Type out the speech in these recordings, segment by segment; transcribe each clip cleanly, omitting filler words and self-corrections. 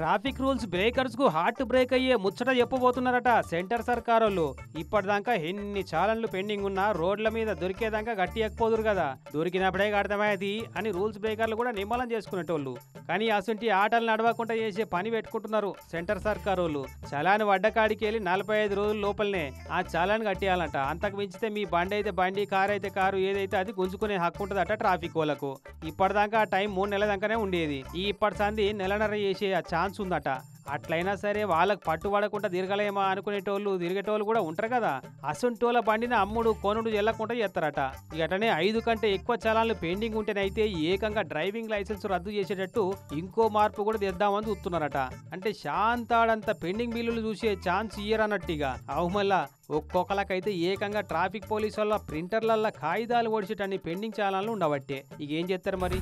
Traffic rules breakers కు heart break అయ్యే ముచ్చట చెప్పబోతున్నారట సెంటర్ సర్కారోళ్ళు. ఇప్పటిదాకా ఎన్ని చాలన్లు పెండింగ్ ఉన్నా రోడ్ల మీద దొరికేదాకా గట్టి ఎక్కిపోదురు కదా, దొరికినప్పుడే అర్థమయ్యేది అని రూల్స్ బ్రేకర్లు కూడా నిమ్మలం చేసుకునేటోళ్ళు. కానీ అసంటి ఆటలు నడవకుండా చేసే పని పెట్టుకుంటున్నారు సెంటర్ సర్కారోళ్ళు. చలాన్ వడ్డకాడికి వెళ్ళి 45 రోజుల లోపలనే ఆ చలాన్ కట్టేయాలంట. అంతకు మించితే మీ బండి అయితే బండి, కారు అయితే కారు, ఏదైతే అది గుంజుకునే హక్కు ఉంటుందట ట్రాఫిక్ వాళ్ళకు. ఇప్పటిదాకా ఆ టైం 3 నెలల దాకానే ఉండేది. ఈ ఇప్పటి సంది నెలన్నర చేసే ఛాన్స్ ఉందట. అట్లయినా సరే వాళ్ళకు పట్టుబడకుండా తిరగలేమా అనుకునేటోళ్ళు తిరిగేటోళ్ళు కూడా ఉంటారు కదా. అసంటోళ్ళ బండిని అమ్ముడు కొనుడు చెల్లకుండా చేస్తారట. అటనే 5 కంటే ఎక్కువ చలాన్లు పెండింగ్ ఉంటేనైతే ఏకంగా డ్రైవింగ్ లైసెన్స్ రద్దు చేసేటట్టు ఇంకో మార్పు కూడా తెద్దామని చూస్తున్నారట. అంటే శాంతాడంత పెండింగ్ బిల్లులు చూసే ఛాన్స్ ఇయ్యరన్నట్టుగా. అవు మళ్ళా ఒక్కొక్కలకైతే ఏకంగా ట్రాఫిక్ పోలీసు వల్ల ప్రింటర్లల్లో కాగితాలు ఓడిచేటన్ని పెండింగ్ చలాన్లు ఉండబట్టే. ఇక ఏం చేస్తారు మరి.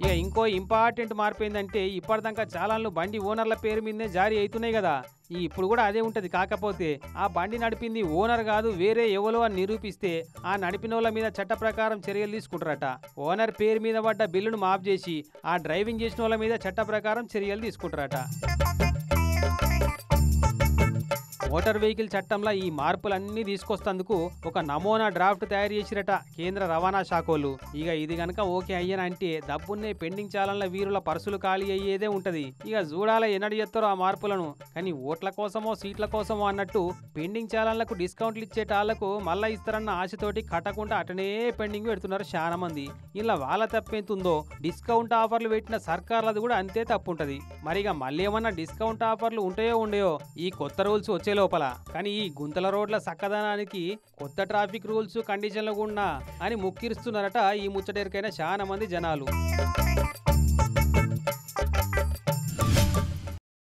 ఇక ఇంకో ఇంపార్టెంట్ మార్పు ఏంటంటే ఇప్పటిదాకా చాలాన్లు బండి ఓనర్ల పేరు మీదనే జారీ అవుతున్నాయి కదా. ఇప్పుడు కూడా అదే ఉంటది. కాకపోతే ఆ బండి నడిపింది ఓనర్ కాదు వేరే ఎవరో అని నిరూపిస్తే ఆ నడిపినోళ్ళ మీద చట్ట ప్రకారం చర్యలు తీసుకుంటారట. ఓనర్ పేరు మీద పడ్డ బిల్లును మాఫ్ చేసి ఆ డ్రైవింగ్ చేసిన వాళ్ళ మీద చట్ట ప్రకారం చర్యలు తీసుకుంటారట. మోటార్ వెహికల్ చట్టంలో ఈ మార్పులన్నీ తీసుకొస్తందుకు ఒక నమూనా డ్రాఫ్ట్ తయారు చేసిరట కేంద్ర రవాణా శాఖోళ్ళు. ఇక ఇది గనక ఓకే అయ్యనంటే దబ్బున్నే పెండింగ్ చాలన్ల వీరుల పర్సులు ఖాళీ అయ్యేదే ఉంటది. ఇక చూడాల ఎన్నడు చేస్తారో ఆ మార్పులను. కానీ ఓట్ల కోసమో సీట్ల కోసమో అన్నట్టు పెండింగ్ చాలన్లకు డిస్కౌంట్లు ఇచ్చేటాళ్లకు మళ్ళా ఇస్తారన్న ఆశతోటి కట్టకుండా అటనే పెండింగ్ పెడుతున్నారు చాలా మంది. ఇలా వాళ్ళ తప్పేంతుందో డిస్కౌంట్ ఆఫర్లు పెట్టిన సర్కార్లది కూడా అంతే తప్పు ఉంటది. మరిగా మళ్ళీ ఏమన్నా డిస్కౌంట్ ఆఫర్లు ఉంటాయో ఉండయో ఈ కొత్త రూల్స్ వచ్చే లోపల. కానీ ఈ గుంతల రోడ్ల సక్కదనానికి కొత్త ట్రాఫిక్ రూల్స్ కండిషన్లు కూడా అని ముక్కిరుస్తున్నారట ఈ ముచ్చటేరికైనా చాలా మంది జనాలు.